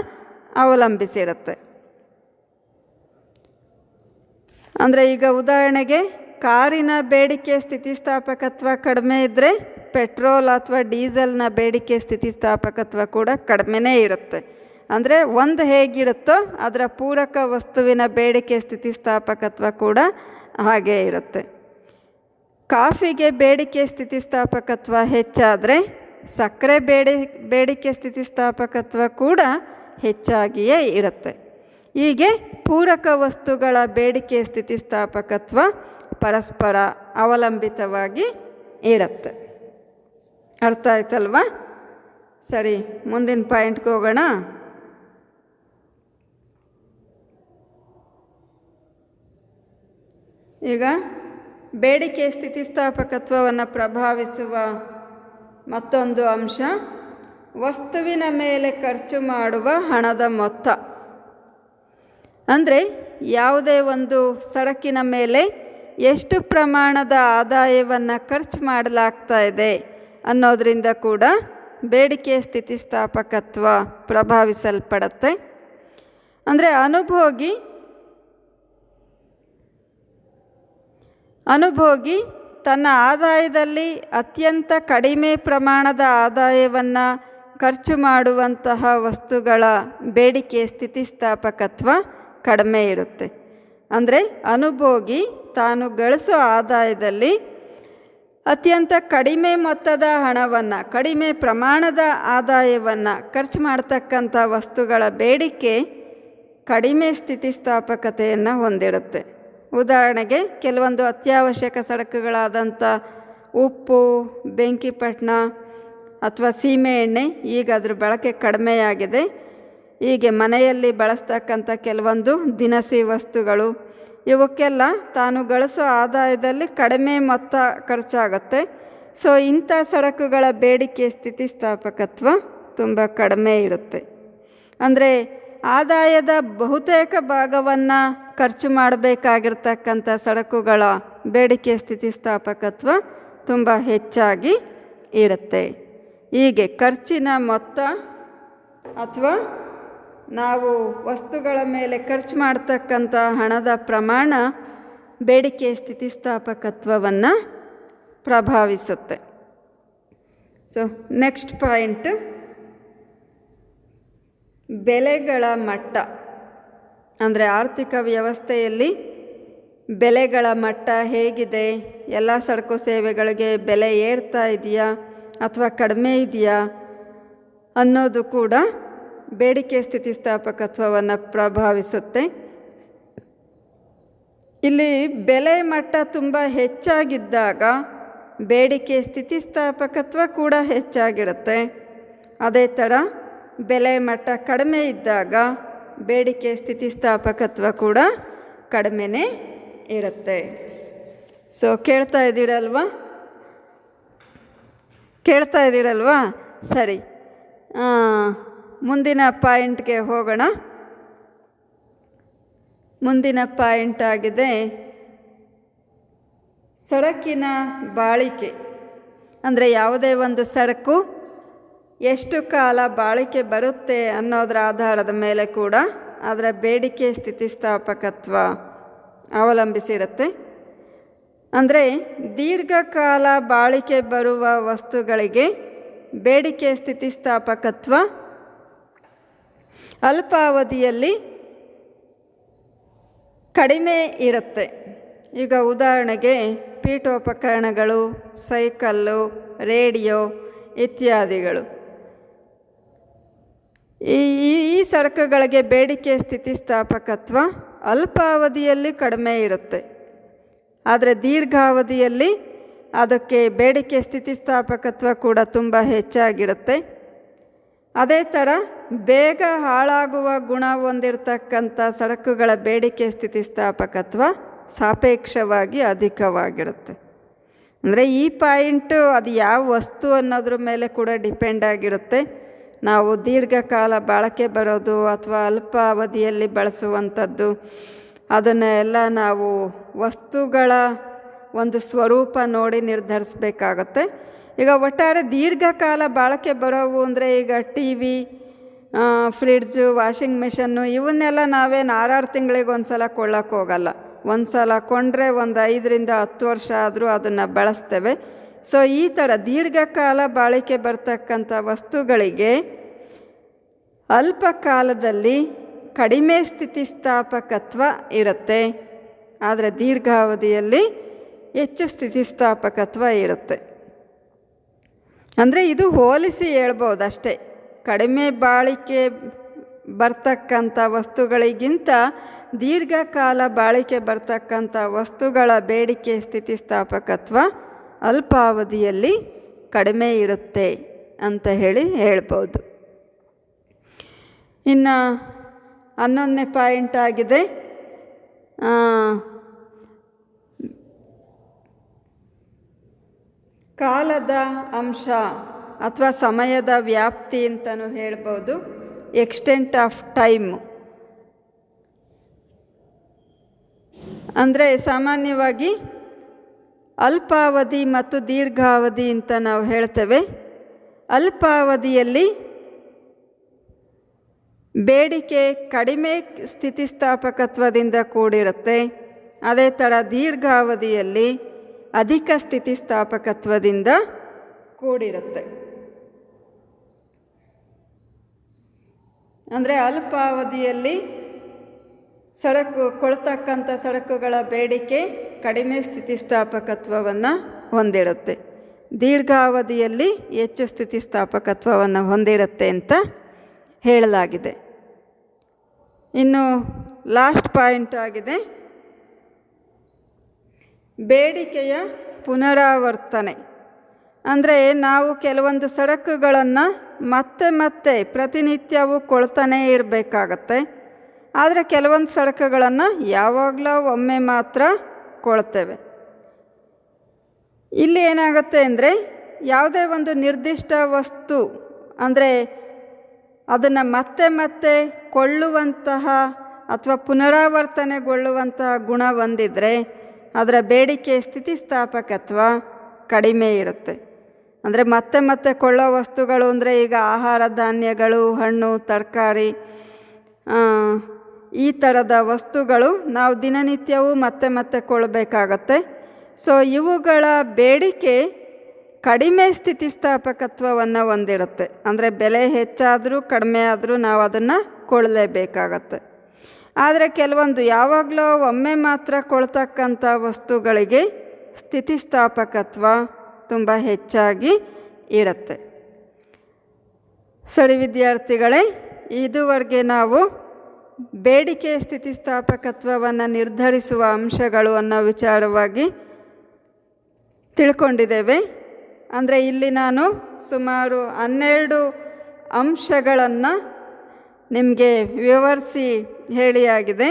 ಅವಲಂಬಿಸಿರುತ್ತೆ. ಅಂದರೆ ಈಗ ಉದಾಹರಣೆಗೆ ಕಾರಿನ ಬೇಡಿಕೆ ಸ್ಥಿತಿಸ್ಥಾಪಕತ್ವ ಕಡಿಮೆ ಇದ್ದರೆ ಪೆಟ್ರೋಲ್ ಅಥವಾ ಡೀಸೆಲ್ನ ಬೇಡಿಕೆ ಸ್ಥಿತಿಸ್ಥಾಪಕತ್ವ ಕೂಡ ಕಡಿಮೆನೇ ಇರುತ್ತೆ. ಅಂದರೆ ಒಂದು ಹೇಗಿರುತ್ತೋ ಅದರ ಪೂರಕ ವಸ್ತುವಿನ ಬೇಡಿಕೆ ಸ್ಥಿತಿಸ್ಥಾಪಕತ್ವ ಕೂಡ ಹಾಗೇ ಇರುತ್ತೆ. ಕಾಫಿಗೆ ಬೇಡಿಕೆ ಸ್ಥಿತಿಸ್ಥಾಪಕತ್ವ ಹೆಚ್ಚಾದರೆ ಸಕ್ಕರೆ ಬೇಡಿಕೆ ಸ್ಥಿತಿಸ್ಥಾಪಕತ್ವ ಕೂಡ ಹೆಚ್ಚಾಗಿಯೇ ಇರುತ್ತೆ. ಹೀಗೆ ಪೂರಕ ವಸ್ತುಗಳ ಬೇಡಿಕೆ ಸ್ಥಿತಿಸ್ಥಾಪಕತ್ವ ಪರಸ್ಪರ ಅವಲಂಬಿತವಾಗಿ ಇರುತ್ತೆ. ಅರ್ಥ ಆಯ್ತಲ್ವಾ? ಸರಿ, ಮುಂದಿನ ಪಾಯಿಂಟ್ಗೆ ಹೋಗೋಣ. ಈಗ ಬೇಡಿಕೆ ಸ್ಥಿತಿಸ್ಥಾಪಕತ್ವವನ್ನು ಪ್ರಭಾವಿಸುವ ಮತ್ತೊಂದು ಅಂಶ ವಸ್ತುವಿನ ಮೇಲೆ ಖರ್ಚು ಮಾಡುವ ಹಣದ ಮೊತ್ತ. ಅಂದರೆ ಯಾವುದೇ ಒಂದು ಸರಕಿನ ಮೇಲೆ ಎಷ್ಟು ಪ್ರಮಾಣದ ಆದಾಯವನ್ನು ಖರ್ಚು ಮಾಡಲಾಗ್ತಾ ಇದೆ ಅನ್ನೋದರಿಂದ ಕೂಡ ಬೇಡಿಕೆ ಸ್ಥಿತಿಸ್ಥಾಪಕತ್ವ ಪ್ರಭಾವಿಸಲ್ಪಡುತ್ತೆ. ಅಂದರೆ ಅನುಭೋಗಿ ತನ್ನ ಆದಾಯದಲ್ಲಿ ಅತ್ಯಂತ ಕಡಿಮೆ ಪ್ರಮಾಣದ ಆದಾಯವನ್ನು ಖರ್ಚು ಮಾಡುವಂತಹ ವಸ್ತುಗಳ ಬೇಡಿಕೆ ಸ್ಥಿತಿಸ್ಥಾಪಕತ್ವ ಕಡಿಮೆ ಇರುತ್ತೆ. ಅಂದರೆ ಅನುಭೋಗಿ ತಾನು ಗಳಿಸೋ ಆದಾಯದಲ್ಲಿ ಅತ್ಯಂತ ಕಡಿಮೆ ಮೊತ್ತದ ಹಣವನ್ನು, ಕಡಿಮೆ ಪ್ರಮಾಣದ ಆದಾಯವನ್ನು ಖರ್ಚು ಮಾಡ್ತಕ್ಕಂಥ ವಸ್ತುಗಳ ಬೇಡಿಕೆ ಕಡಿಮೆ ಸ್ಥಿತಿಸ್ಥಾಪಕತೆಯನ್ನು ಹೊಂದಿರುತ್ತೆ. ಉದಾಹರಣೆಗೆ ಕೆಲವೊಂದು ಅತ್ಯವಶ್ಯಕ ಸರಕುಗಳಾದಂಥ ಉಪ್ಪು, ಬೆಂಕಿಪಟ್ಟಣ ಅಥವಾ ಸೀಮೆ ಎಣ್ಣೆ, ಈಗ ಅದ್ರ ಬಳಕೆ ಕಡಿಮೆಯಾಗಿದೆ. ಹೀಗೆ ಮನೆಯಲ್ಲಿ ಬಳಸ್ತಕ್ಕಂಥ ಕೆಲವೊಂದು ದಿನಸಿ ವಸ್ತುಗಳು, ಇವಕ್ಕೆಲ್ಲ ತಾನು ಗಳಿಸೋ ಆದಾಯದಲ್ಲಿ ಕಡಿಮೆ ಮೊತ್ತ ಖರ್ಚಾಗುತ್ತೆ. ಸೊ ಇಂಥ ಸರಕುಗಳ ಬೇಡಿಕೆ ಸ್ಥಿತಿಸ್ಥಾಪಕತ್ವ ತುಂಬ ಕಡಿಮೆ ಇರುತ್ತೆ. ಅಂದರೆ ಆದಾಯದ ಬಹುತೇಕ ಭಾಗವನ್ನು ಖರ್ಚು ಮಾಡಬೇಕಾಗಿರ್ತಕ್ಕಂಥ ಸರಕುಗಳ ಬೇಡಿಕೆ ಸ್ಥಿತಿಸ್ಥಾಪಕತ್ವ ತುಂಬ ಹೆಚ್ಚಾಗಿ ಇರುತ್ತೆ. ಹೀಗೆ ಖರ್ಚಿನ ಮೊತ್ತ ಅಥವಾ ನಾವು ವಸ್ತುಗಳ ಮೇಲೆ ಖರ್ಚು ಮಾಡ್ತಕ್ಕಂಥ ಹಣದ ಪ್ರಮಾಣ ಬೇಡಿಕೆ ಸ್ಥಿತಿಸ್ಥಾಪಕತ್ವವನ್ನು ಪ್ರಭಾವಿಸುತ್ತೆ. ಸೊ ನೆಕ್ಸ್ಟ್ ಪಾಯಿಂಟ್, ಬೆಲೆಗಳ ಮಟ್ಟ. ಅಂದರೆ ಆರ್ಥಿಕ ವ್ಯವಸ್ಥೆಯಲ್ಲಿ ಬೆಲೆಗಳ ಮಟ್ಟ ಹೇಗಿದೆ, ಎಲ್ಲ ಸರಕು ಸೇವೆಗಳಿಗೆ ಬೆಲೆ ಏರ್ತಾ ಇದೆಯಾ ಅಥವಾ ಕಡಿಮೆ ಇದೆಯಾ ಅನ್ನೋದು ಕೂಡ ಬೇಡಿಕೆ ಸ್ಥಿತಿಸ್ಥಾಪಕತ್ವವನ್ನು ಪ್ರಭಾವಿಸುತ್ತೆ. ಇಲ್ಲಿ ಬೆಲೆ ಮಟ್ಟ ತುಂಬ ಹೆಚ್ಚಾಗಿದ್ದಾಗ ಬೇಡಿಕೆ ಸ್ಥಿತಿಸ್ಥಾಪಕತ್ವ ಕೂಡ ಹೆಚ್ಚಾಗಿರುತ್ತೆ. ಅದೇ ಥರ ಬೆಲೆ ಮಟ್ಟ ಕಡಿಮೆ ಇದ್ದಾಗ ಬೇಡಿಕೆ ಸ್ಥಿತಿಸ್ಥಾಪಕತ್ವ ಕೂಡ ಕಡಿಮೆನೇ ಇರುತ್ತೆ. ಸೊ ಕೇಳ್ತಾ ಇದ್ದೀರಲ್ವಾ? ಸರಿ, ಮುಂದಿನ ಪಾಯಿಂಟ್ಗೆ ಹೋಗೋಣ. ಮುಂದಿನ ಪಾಯಿಂಟ್ ಆಗಿದೆ ಸರಕಿನ ಬಾಳಿಕೆ. ಅಂದರೆ ಯಾವುದೇ ಒಂದು ಸರಕು ಎಷ್ಟು ಕಾಲ ಬಾಳಿಕೆ ಬರುತ್ತೆ ಅನ್ನೋದರ ಆಧಾರದ ಮೇಲೆ ಕೂಡ ಅದರ ಬೇಡಿಕೆ ಸ್ಥಿತಿಸ್ಥಾಪಕತ್ವ ಅವಲಂಬಿಸಿರುತ್ತೆ. ಅಂದರೆ ದೀರ್ಘಕಾಲ ಬಾಳಿಕೆ ಬರುವ ವಸ್ತುಗಳಿಗೆ ಬೇಡಿಕೆ ಸ್ಥಿತಿಸ್ಥಾಪಕತ್ವ ಅಲ್ಪಾವಧಿಯಲ್ಲಿ ಕಡಿಮೆ ಇರುತ್ತೆ. ಈಗ ಉದಾಹರಣೆಗೆ ಪೀಠೋಪಕರಣಗಳು, ಸೈಕಲ್ಲು, ರೇಡಿಯೋ ಇತ್ಯಾದಿಗಳು. ಈ ಸರಕುಗಳಿಗೆ ಬೇಡಿಕೆ ಸ್ಥಿತಿಸ್ಥಾಪಕತ್ವ ಅಲ್ಪಾವಧಿಯಲ್ಲಿ ಕಡಿಮೆ ಇರುತ್ತೆ. ಆದರೆ ದೀರ್ಘಾವಧಿಯಲ್ಲಿ ಅದಕ್ಕೆ ಬೇಡಿಕೆ ಸ್ಥಿತಿಸ್ಥಾಪಕತ್ವ ಕೂಡ ತುಂಬ ಹೆಚ್ಚಾಗಿರುತ್ತೆ. ಅದೇ ಥರ ಬೇಗ ಹಾಳಾಗುವ ಗುಣ ಹೊಂದಿರತಕ್ಕಂಥ ಸರಕುಗಳ ಬೇಡಿಕೆ ಸ್ಥಿತಿಸ್ಥಾಪಕತ್ವ ಸಾಪೇಕ್ಷವಾಗಿ ಅಧಿಕವಾಗಿರುತ್ತೆ. ಅಂದರೆ ಈ ಪಾಯಿಂಟು ಅದು ಯಾವ ವಸ್ತು ಅನ್ನೋದ್ರ ಮೇಲೆ ಕೂಡ ಡಿಪೆಂಡ್ ಆಗಿರುತ್ತೆ. ನಾವು ದೀರ್ಘಕಾಲ ಬಾಳಿಕೆ ಬರೋದು ಅಥವಾ ಅಲ್ಪಾವಧಿಯಲ್ಲಿ ಬಳಸುವಂಥದ್ದು, ಅದನ್ನೆಲ್ಲ ನಾವು ವಸ್ತುಗಳ ಒಂದು ಸ್ವರೂಪ ನೋಡಿ ನಿರ್ಧರಿಸಬೇಕಾಗತ್ತೆ. ಈಗ ಒಟ್ಟಾರೆ ದೀರ್ಘಕಾಲ ಬಾಳಿಕೆ ಬರೋವು ಅಂದರೆ ಈಗ TV, ಫ್ರಿಡ್ಜು, ವಾಷಿಂಗ್ ಮಿಷನ್ನು ಇವನ್ನೆಲ್ಲ ನಾವೇನು 6 ತಿಂಗಳಿಗೆ ಒಂದು ಸಲ ಕೊಳ್ಳೋಕೆ ಹೋಗಲ್ಲ. ಒಂದು ಸಲ ಕೊಂಡ್ರೆ ಒಂದು 5 ರಿಂದ 10 ವರ್ಷ ಆದರೂ ಅದನ್ನು ಬಳಸ್ತೇವೆ. ಸೊ ಈ ಥರ ದೀರ್ಘಕಾಲ ಬಾಳಿಕೆ ಬರ್ತಕ್ಕಂಥ ವಸ್ತುಗಳಿಗೆ ಅಲ್ಪ ಕಾಲದಲ್ಲಿ ಕಡಿಮೆ ಸ್ಥಿತಿಸ್ಥಾಪಕತ್ವ ಇರುತ್ತೆ, ಆದರೆ ದೀರ್ಘಾವಧಿಯಲ್ಲಿ ಹೆಚ್ಚು ಸ್ಥಿತಿಸ್ಥಾಪಕತ್ವ ಇರುತ್ತೆ. ಅಂದರೆ ಇದು ಹೋಲಿಸಿ ಹೇಳ್ಬೋದು ಅಷ್ಟೇ. ಕಡಿಮೆ ಬಾಳಿಕೆ ಬರ್ತಕ್ಕಂಥ ವಸ್ತುಗಳಿಗಿಂತ ದೀರ್ಘಕಾಲ ಬಾಳಿಕೆ ಬರ್ತಕ್ಕಂಥ ವಸ್ತುಗಳ ಬೇಡಿಕೆ ಸ್ಥಿತಿಸ್ಥಾಪಕತ್ವ ಅಲ್ಪಾವಧಿಯಲ್ಲಿ ಕಡಿಮೆ ಇರುತ್ತೆ ಅಂತ ಹೇಳ್ಬೋದು. ಇನ್ನು 11ನೇ ಪಾಯಿಂಟ್ ಆಗಿದೆ ಕಾಲದ ಅಂಶ ಅಥವಾ ಸಮಯದ ವ್ಯಾಪ್ತಿ ಅಂತಲೂ ಹೇಳ್ಬೋದು. Extent of time. ಅಂದರೆ ಸಾಮಾನ್ಯವಾಗಿ ಅಲ್ಪಾವಧಿ ಮತ್ತು ದೀರ್ಘಾವಧಿ ಅಂತ ನಾವು ಹೇಳ್ತೇವೆ. ಅಲ್ಪಾವಧಿಯಲ್ಲಿ ಬೇಡಿಕೆ ಕಡಿಮೆ ಸ್ಥಿತಿಸ್ಥಾಪಕತ್ವದಿಂದ ಕೂಡಿರುತ್ತೆ. ಅದೇ ಥರ ದೀರ್ಘಾವಧಿಯಲ್ಲಿ ಅಧಿಕ ಸ್ಥಿತಿಸ್ಥಾಪಕತ್ವದಿಂದ ಕೂಡಿರುತ್ತೆ. ಅಂದರೆ ಅಲ್ಪಾವಧಿಯಲ್ಲಿ ಕೊಳ್ತಕ್ಕಂಥ ಸರಕುಗಳ ಬೇಡಿಕೆ ಕಡಿಮೆ ಸ್ಥಿತಿಸ್ಥಾಪಕತ್ವವನ್ನು ಹೊಂದಿರುತ್ತೆ. ದೀರ್ಘಾವಧಿಯಲ್ಲಿ ಹೆಚ್ಚು ಸ್ಥಿತಿಸ್ಥಾಪಕತ್ವವನ್ನು ಹೊಂದಿರುತ್ತೆ ಅಂತ ಹೇಳಲಾಗಿದೆ. ಇನ್ನು ಲಾಸ್ಟ್ ಪಾಯಿಂಟ್ ಆಗಿದೆ ಬೇಡಿಕೆಯ ಪುನರಾವರ್ತನೆ. ಅಂದರೆ ನಾವು ಕೆಲವೊಂದು ಸರಕುಗಳನ್ನು ಮತ್ತೆ ಪ್ರತಿನಿತ್ಯವೂ ಕೊಳ್ತಾನೇ ಇರಬೇಕಾಗತ್ತೆ. ಆದರೆ ಕೆಲವೊಂದು ಸರಕುಗಳನ್ನು ಯಾವಾಗಲೂ ಒಮ್ಮೆ ಮಾತ್ರ ಕೊಳ್ತೇವೆ. ಇಲ್ಲಿ ಏನಾಗುತ್ತೆ ಅಂದರೆ ಯಾವುದೇ ಒಂದು ನಿರ್ದಿಷ್ಟ ವಸ್ತು ಅಂದರೆ ಅದನ್ನು ಮತ್ತೆ ಕೊಳ್ಳುವಂತಹ ಅಥವಾ ಪುನರಾವರ್ತನೆಗೊಳ್ಳುವಂತಹ ಗುಣ ಹೊಂದಿದರೆ ಅದರ ಬೇಡಿಕೆ ಸ್ಥಿತಿಸ್ಥಾಪಕತ್ವ ಕಡಿಮೆ ಇರುತ್ತೆ. ಅಂದರೆ ಮತ್ತೆ ಕೊಳ್ಳೋ ವಸ್ತುಗಳು ಅಂದರೆ ಈಗ ಆಹಾರ ಧಾನ್ಯಗಳು, ಹಣ್ಣು, ತರಕಾರಿ, ಈ ಥರದ ವಸ್ತುಗಳು ನಾವು ದಿನನಿತ್ಯವೂ ಮತ್ತೆ ಕೊಳ್ಳಬೇಕಾಗತ್ತೆ. ಸೊ ಇವುಗಳ ಬೇಡಿಕೆ ಕಡಿಮೆ ಸ್ಥಿತಿಸ್ಥಾಪಕತ್ವವನ್ನು ಹೊಂದಿರುತ್ತೆ. ಅಂದರೆ ಬೆಲೆ ಹೆಚ್ಚಾದರೂ ಕಡಿಮೆ ಆದರೂ ನಾವು ಅದನ್ನು ಕೊಳ್ಳಲೇಬೇಕಾಗತ್ತೆ. ಆದರೆ ಕೆಲವೊಂದು ಯಾವಾಗಲೂ ಒಮ್ಮೆ ಮಾತ್ರ ಕೊಳ್ತಕ್ಕಂಥ ವಸ್ತುಗಳಿಗೆ ಸ್ಥಿತಿಸ್ಥಾಪಕತ್ವ ತುಂಬ ಹೆಚ್ಚಾಗಿ ಇರುತ್ತೆ. ಸರಿ ವಿದ್ಯಾರ್ಥಿಗಳೇ, ಇದುವರೆಗೆ ನಾವು ಬೇಡಿಕೆ ಸ್ಥಿತಿಸ್ಥಾಪಕತ್ವವನ್ನು ನಿರ್ಧರಿಸುವ ಅಂಶಗಳು ಅನ್ನೋ ವಿಚಾರವಾಗಿ ತಿಳ್ಕೊಂಡಿದ್ದೇವೆ. ಅಂದರೆ ಇಲ್ಲಿ ನಾನು ಸುಮಾರು 12 ಅಂಶಗಳನ್ನು ನಿಮಗೆ ವಿವರಿಸಿ ಹೇಳಿಯಾಗಿದೆ.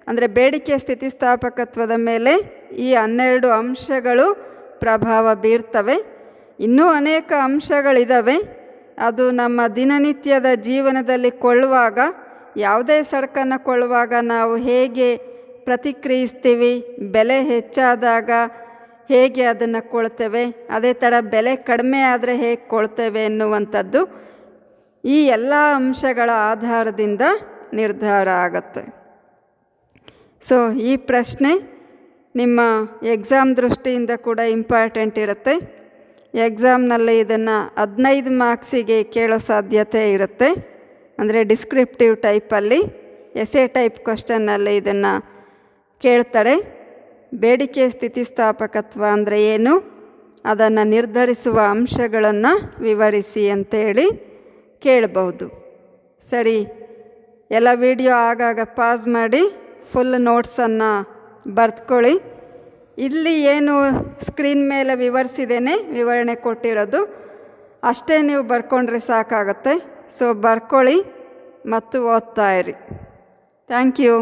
ಅಂದರೆ ಬೇಡಿಕೆ ಸ್ಥಿತಿಸ್ಥಾಪಕತ್ವದ ಮೇಲೆ ಈ 12 ಅಂಶಗಳು ಪ್ರಭಾವ ಬೀರ್ತವೆ. ಇನ್ನೂ ಅನೇಕ ಅಂಶಗಳಿದ್ದಾವೆ. ಅದು ನಮ್ಮ ದಿನನಿತ್ಯದ ಜೀವನದಲ್ಲಿ ಕೊಳ್ಳುವಾಗ, ಯಾವುದೇ ಸರಕನ್ನು ಕೊಳ್ಳುವಾಗ ನಾವು ಹೇಗೆ ಪ್ರತಿಕ್ರಿಯಿಸ್ತೀವಿ, ಬೆಲೆ ಹೆಚ್ಚಾದಾಗ ಹೇಗೆ ಅದನ್ನು ಕೊಳ್ತೇವೆ, ಅದೇ ಥರ ಬೆಲೆ ಕಡಿಮೆ ಆದರೆ ಹೇಗೆ ಕೊಳ್ತೇವೆ ಎನ್ನುವಂಥದ್ದು ಈ ಎಲ್ಲ ಅಂಶಗಳ ಆಧಾರದಿಂದ ನಿರ್ಧಾರ ಆಗುತ್ತೆ. ಸೊ ಈ ಪ್ರಶ್ನೆ ನಿಮ್ಮ ಎಕ್ಸಾಮ್ ದೃಷ್ಟಿಯಿಂದ ಕೂಡ ಇಂಪಾರ್ಟೆಂಟ್ ಇರುತ್ತೆ. ಎಕ್ಸಾಮ್ನಲ್ಲಿ ಇದನ್ನು 15 ಮಾರ್ಕ್ಸಿಗೆ ಕೇಳೋ ಸಾಧ್ಯತೆ ಇರುತ್ತೆ. ಅಂದರೆ ಡಿಸ್ಕ್ರಿಪ್ಟಿವ್ ಟೈಪಲ್ಲಿ ಎಸೆ ಟೈಪ್ ಕ್ವಶನ್ನಲ್ಲಿ ಇದನ್ನು ಕೇಳ್ತಾರೆ. ಬೇಡಿಕೆ ಸ್ಥಿತಿಸ್ಥಾಪಕತ್ವ ಅಂದರೆ ಏನು, ಅದನ್ನು ನಿರ್ಧರಿಸುವ ಅಂಶಗಳನ್ನು ವಿವರಿಸಿ ಅಂತೇಳಿ ಕೇಳಬಹುದು. ಸರಿ, ಎಲ್ಲ ವಿಡಿಯೋ ಆಗಾಗ ಪಾಸ್ ಮಾಡಿ ಫುಲ್ ನೋಟ್ಸನ್ನು ಬರೆದುಕೊಳ್ಳಿ. ಇಲ್ಲಿ ಏನು ಸ್ಕ್ರೀನ್ ಮೇಲೆ ವಿವರಣೆ ಕೊಟ್ಟಿರೋದು ಅಷ್ಟೇ ನೀವು ಬರ್ಕೊಂಡ್ರೆ ಸಾಕಾಗುತ್ತೆ. ಸೊ ಬರ್ಕೊಳ್ಳಿ ಮತ್ತು ಓದ್ತಾ ಇರಿ. Thank you.